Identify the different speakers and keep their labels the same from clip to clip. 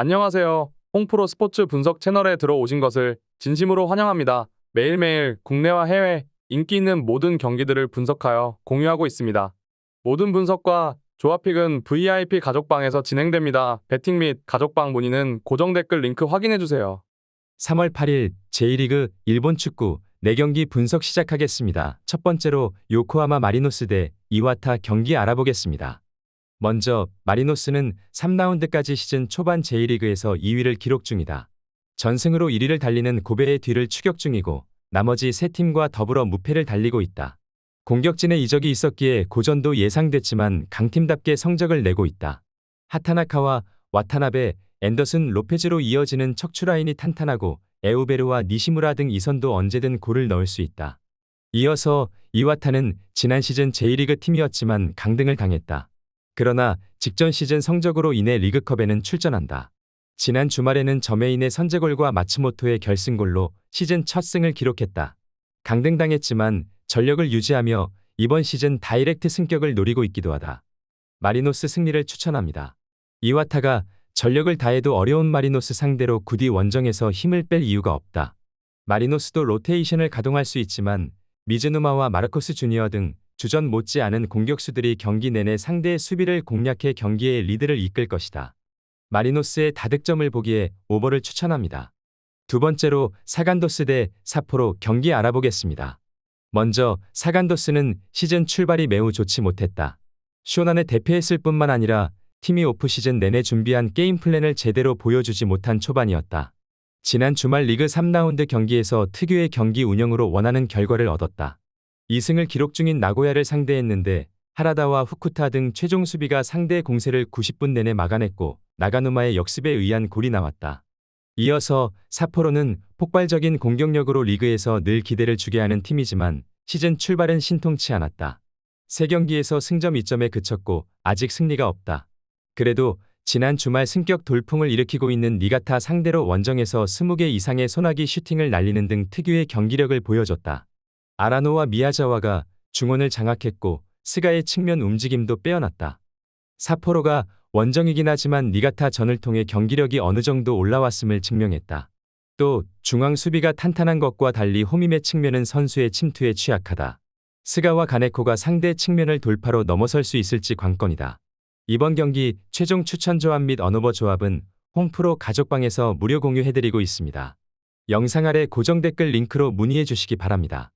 Speaker 1: 안녕하세요. 홍프로 스포츠 분석 채널에 들어오신 것을 진심으로 환영합니다. 매일매일 국내와 해외 인기 있는 모든 경기들을 분석하여 공유하고 있습니다. 모든 분석과 조합픽은 VIP 가족방에서 진행됩니다. 배팅 및 가족방 문의는 고정 댓글 링크 확인해주세요.
Speaker 2: 3월 8일 제1리그 일본 축구 4경기 분석 시작하겠습니다. 첫 번째로 요코하마 마리노스 대 이와타 경기 알아보겠습니다. 먼저 마리노스는 3라운드까지 시즌 초반 제1리그에서 2위를 기록 중이다. 전승으로 1위를 달리는 고베의 뒤를 추격 중이고 나머지 3팀과 더불어 무패를 달리고 있다. 공격진의 이적이 있었기에 고전도 예상됐지만 강팀답게 성적을 내고 있다. 하타나카와 와타나베, 앤더슨, 로페즈로 이어지는 척추라인이 탄탄하고 에우베르와 니시무라 등 이선도 언제든 골을 넣을 수 있다. 이어서 이와타는 지난 시즌 제1리그 팀이었지만 강등을 당했다. 그러나 직전 시즌 성적으로 인해 리그컵에는 출전한다. 지난 주말에는 저메인의 선제골과 마츠모토의 결승골로 시즌 첫 승을 기록했다. 강등당했지만 전력을 유지하며 이번 시즌 다이렉트 승격을 노리고 있기도 하다. 마리노스 승리를 추천합니다. 이와타가 전력을 다해도 어려운 마리노스 상대로 굳이 원정에서 힘을 뺄 이유가 없다. 마리노스도 로테이션을 가동할 수 있지만 미즈누마와 마르코스 주니어 등 주전 못지않은 공격수들이 경기 내내 상대의 수비를 공략해 경기의 리드를 이끌 것이다. 마리노스의 다득점을 보기에 오버를 추천합니다. 두 번째로 사간도스 대 삿포로 경기 알아보겠습니다. 먼저 사간도스는 시즌 출발이 매우 좋지 못했다. 쇼난에 대패했을 뿐만 아니라 팀이 오프시즌 내내 준비한 게임 플랜을 제대로 보여주지 못한 초반이었다. 지난 주말 리그 3라운드 경기에서 특유의 경기 운영으로 원하는 결과를 얻었다. 2승을 기록 중인 나고야를 상대했는데 하라다와 후쿠타 등 최종 수비가 상대의 공세를 90분 내내 막아냈고 나가누마의 역습에 의한 골이 나왔다. 이어서 삿포로는 폭발적인 공격력으로 리그에서 늘 기대를 주게 하는 팀이지만 시즌 출발은 신통치 않았다. 3경기에서 승점 2점에 그쳤고 아직 승리가 없다. 그래도 지난 주말 승격 돌풍을 일으키고 있는 니가타 상대로 원정에서 20개 이상의 소나기 슈팅을 날리는 등 특유의 경기력을 보여줬다. 아라노와 미야자와가 중원을 장악했고 스가의 측면 움직임도 빼어났다. 삿포로가 원정이긴 하지만 니가타 전을 통해 경기력이 어느 정도 올라왔음을 증명했다. 또 중앙 수비가 탄탄한 것과 달리 호밈의 측면은 선수의 침투에 취약하다. 스가와 가네코가 상대 측면을 돌파로 넘어설 수 있을지 관건이다. 이번 경기 최종 추천 조합 및 언오버 조합은 홈프로 가족방에서 무료 공유해드리고 있습니다. 영상 아래 고정 댓글 링크로 문의해 주시기 바랍니다.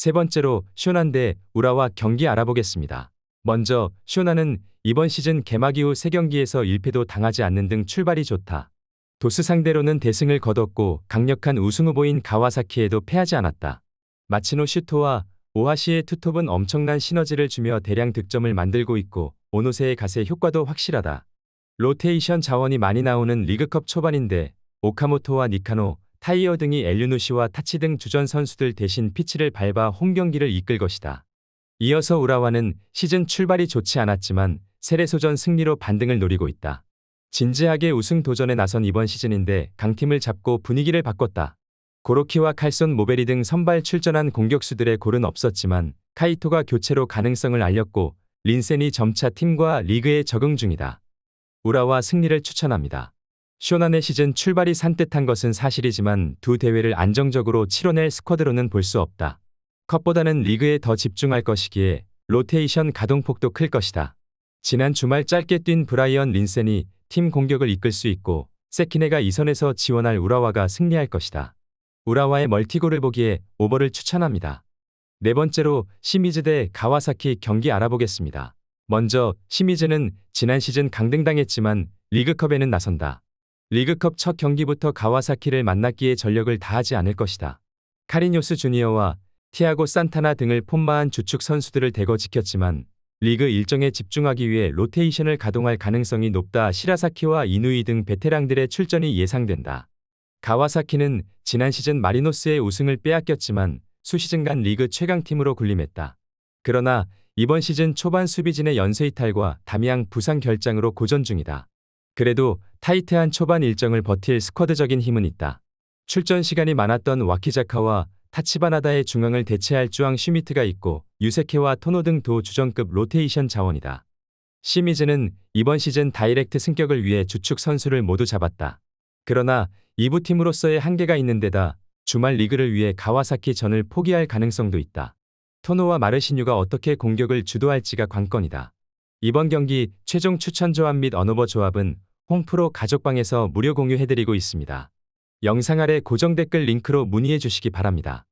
Speaker 2: 세 번째로 쇼난 대 우라와 경기 알아보겠습니다. 먼저 쇼난은 이번 시즌 개막 이후 3경기에서 1패도 당하지 않는 등 출발이 좋다. 도스 상대로는 대승을 거뒀고 강력한 우승 후보인 가와사키에도 패하지 않았다. 마치노 슈토와 오하시의 투톱은 엄청난 시너지를 주며 대량 득점을 만들고 있고 오노세의 가세 효과도 확실하다. 로테이션 자원이 많이 나오는 리그컵 초반인데 오카모토와 니카노, 타이어 등이 엘류누시와 타치 등 주전 선수들 대신 피치를 밟아 홈경기를 이끌 것이다. 이어서 우라와는 시즌 출발이 좋지 않았지만 세레소전 승리로 반등을 노리고 있다. 진지하게 우승 도전에 나선 이번 시즌인데 강팀을 잡고 분위기를 바꿨다. 고로키와 칼손 모베리 등 선발 출전한 공격수들의 골은 없었지만 카이토가 교체로 가능성을 알렸고 린센이 점차 팀과 리그에 적응 중이다. 우라와 승리를 추천합니다. 쇼난의 시즌 출발이 산뜻한 것은 사실이지만 두 대회를 안정적으로 치러낼 스쿼드로는 볼 수 없다. 컵보다는 리그에 더 집중할 것이기에 로테이션 가동폭도 클 것이다. 지난 주말 짧게 뛴 브라이언 린센이 팀 공격을 이끌 수 있고 세키네가 이선에서 지원할 우라와가 승리할 것이다. 우라와의 멀티골을 보기에 오버를 추천합니다. 네 번째로 시미즈 대 가와사키 경기 알아보겠습니다. 먼저 시미즈는 지난 시즌 강등당했지만 리그컵에는 나선다. 리그컵 첫 경기부터 가와사키를 만났기에 전력을 다하지 않을 것이다. 카리뇨스 주니어와 티아고 산타나 등을 폼마한 주축 선수들을 대거 지켰지만 리그 일정에 집중하기 위해 로테이션을 가동할 가능성이 높다. 시라사키와 이누이 등 베테랑들의 출전이 예상된다. 가와사키는 지난 시즌 마리노스의 우승을 빼앗겼지만 수시즌간 리그 최강팀으로 군림했다. 그러나 이번 시즌 초반 수비진의 연쇄이탈과 담양 부상 결장으로 고전 중이다. 그래도 타이트한 초반 일정을 버틸 스쿼드적인 힘은 있다. 출전 시간이 많았던 와키자카와 타치바나다의 중앙을 대체할 쭈앙 슈미트가 있고 유세케와 토노 등 도 주전급 로테이션 자원이다. 시미즈는 이번 시즌 다이렉트 승격을 위해 주축 선수를 모두 잡았다. 그러나 2부 팀으로서의 한계가 있는 데다 주말 리그를 위해 가와사키 전을 포기할 가능성도 있다. 토노와 마르시뉴가 어떻게 공격을 주도할지가 관건이다. 이번 경기 최종 추천 조합 및 언어버 조합은 홈프로 가족방에서 무료 공유해드리고 있습니다. 영상 아래 고정 댓글 링크로 문의해 주시기 바랍니다.